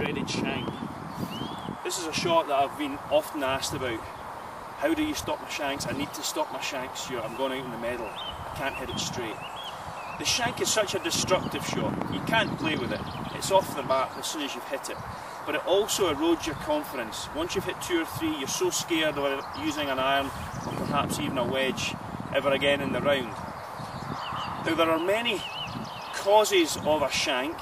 dreaded shank. This is a shot that I've been often asked about. How do you stop my shanks? I need to stop my shanks, Stuart. I'm going out in the middle. I can't hit it straight. The shank is such a destructive shot. You can't play with it. It's off the bat as soon as you've hit it. But it also erodes your confidence. Once you've hit 2 or 3, you're so scared of using an iron or perhaps even a wedge ever again in the round. Now there are many causes of a shank,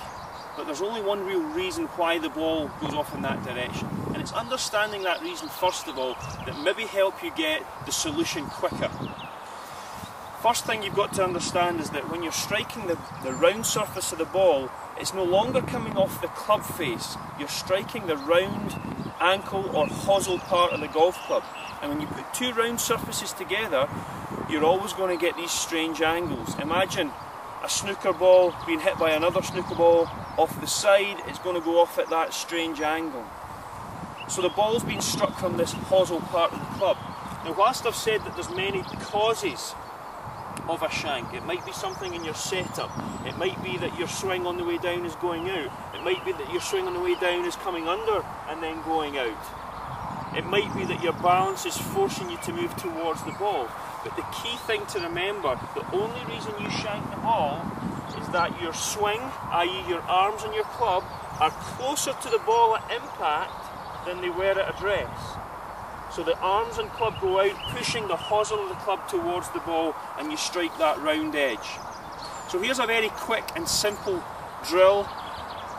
but there's only one real reason why the ball goes off in that direction. And it's understanding that reason first of all that maybe help you get the solution quicker. First thing you've got to understand is that when you're striking the round surface of the ball, it's no longer coming off the club face. You're striking the round ankle or hosel part of the golf club. And when you put 2 round surfaces together, you're always going to get these strange angles. Imagine a snooker ball being hit by another snooker ball off the side. It's going to go off at that strange angle. So the ball's been struck from this hosel part of the club. Now whilst I've said that there's many causes of a shank, it might be something in your setup, it might be that your swing on the way down is going out, it might be that your swing on the way down is coming under and then going out, it might be that your balance is forcing you to move towards the ball. But the key thing to remember, the only reason you shank the ball is that your swing, i.e. your arms and your club, are closer to the ball at impact than they were at address. So the arms and club go out, pushing the hosel of the club towards the ball, and you strike that round edge. So here's a very quick and simple drill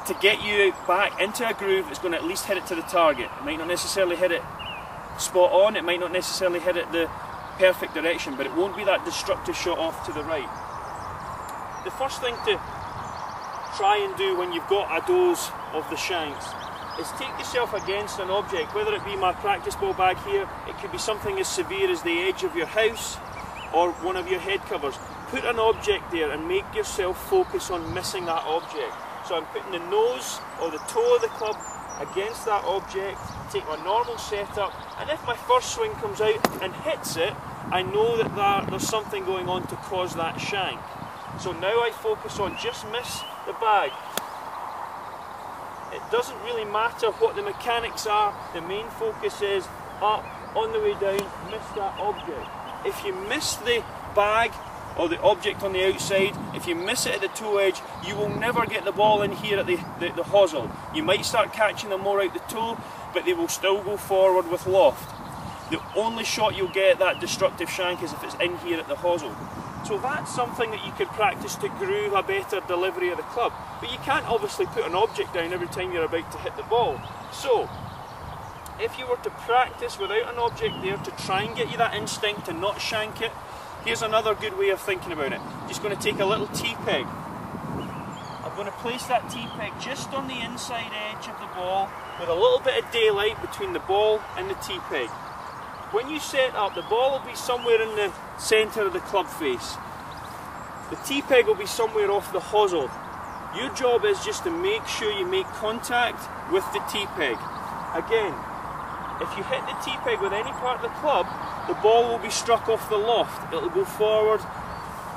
to get you back into a groove that's going to at least hit it to the target. It might not necessarily hit it spot on, it might not necessarily hit it the perfect direction, but it won't be that destructive shot off to the right. The first thing to try and do when you've got a dose of the shanks is take yourself against an object, whether it be my practice ball bag here, it could be something as severe as the edge of your house or one of your head covers. Put an object there and make yourself focus on missing that object. So I'm putting the nose or the toe of the club against that object, take my normal setup, and if my first swing comes out and hits it, I know that there's something going on to cause that shank. So now I focus on just miss the bag. It doesn't really matter what the mechanics are, the main focus is up, on the way down, miss that object. If you miss the bag or the object on the outside, if you miss it at the toe edge, you will never get the ball in here at the hosel. You might start catching them more out the toe, but they will still go forward with loft. The only shot you'll get that destructive shank is if it's in here at the hosel. So that's something that you could practice to groove a better delivery of the club. But you can't obviously put an object down every time you're about to hit the ball. So, if you were to practice without an object there to try and get you that instinct to not shank it, here's another good way of thinking about it. Just going to take a little T-peg. I'm going to place that T-peg just on the inside edge of the ball with a little bit of daylight between the ball and the T-peg. When you set up, the ball will be somewhere in the centre of the club face. The T-peg will be somewhere off the hosel. Your job is just to make sure you make contact with the T-peg. Again, if you hit the T-peg with any part of the club, the ball will be struck off the loft. It'll go forward.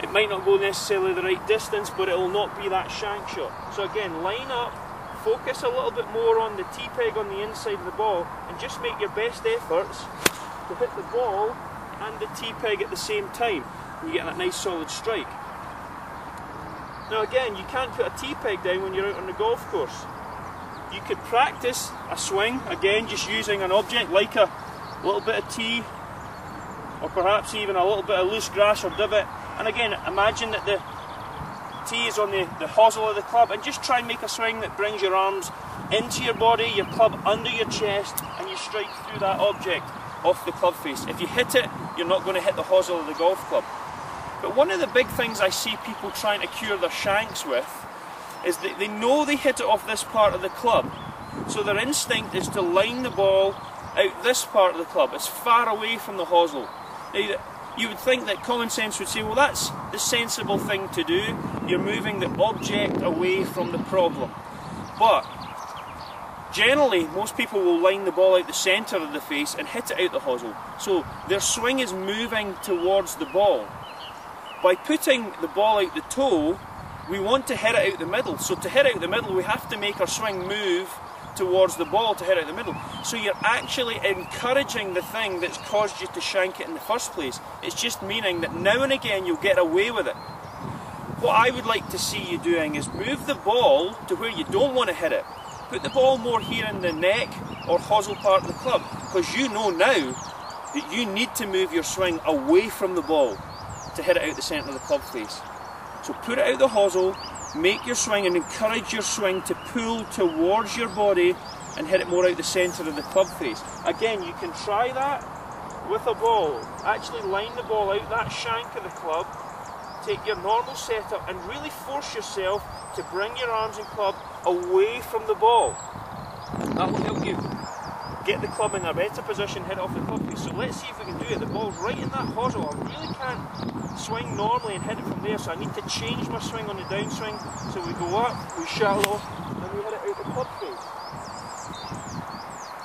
It might not go necessarily the right distance, but it will not be that shank shot. So again, line up, focus a little bit more on the T-peg on the inside of the ball, and just make your best efforts to hit the ball and the T-peg at the same time, and you get that nice solid strike. Now again, you can't put a T-peg down when you're out on the golf course. You could practice a swing, again just using an object like a little bit of tee, or perhaps even a little bit of loose grass or divot, and again imagine that the tee is on the hosel of the club, and just try and make a swing that brings your arms into your body, your club under your chest, and you strike through that object off the club face. If you hit it, you're not going to hit the hosel of the golf club. But one of the big things I see people trying to cure their shanks with is that they know they hit it off this part of the club, so their instinct is to line the ball out this part of the club, as far away from the hosel. Now, you would think that common sense would say, well, that's the sensible thing to do, you're moving the object away from the problem. But generally, most people will line the ball out the centre of the face and hit it out the hosel. So their swing is moving towards the ball. By putting the ball out the toe, we want to hit it out the middle. So to hit out the middle, we have to make our swing move towards the ball to hit out the middle. So you're actually encouraging the thing that's caused you to shank it in the first place. It's just meaning that now and again you'll get away with it. What I would like to see you doing is move the ball to where you don't want to hit it. Put the ball more here in the neck or hosel part of the club, because you know now that you need to move your swing away from the ball to hit it out the centre of the club face. So put it out the hosel, make your swing and encourage your swing to pull towards your body and hit it more out the centre of the club face. Again, you can try that with a ball. Actually line the ball out that shank of the club, take your normal setup and really force yourself to bring your arms and club away from the ball. That will help you get the club in a better position, hit off the club face. So let's see if we can do it. The ball's right in that hosel. I really can't swing normally and hit it from there, so I need to change my swing on the downswing. So we go up, we shallow, and we hit it out the club face.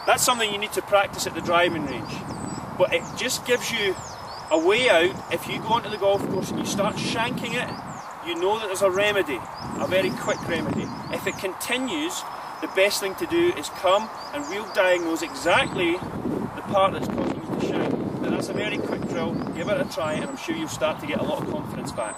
That's something you need to practice at the driving range. But it just gives you a way out. If you go onto the golf course and you start shanking it, you know that there's a remedy, a very quick remedy. If it continues, the best thing to do is come and we'll diagnose exactly the part that's causing you to shank. But that's a very quick drill, give it a try and I'm sure you'll start to get a lot of confidence back.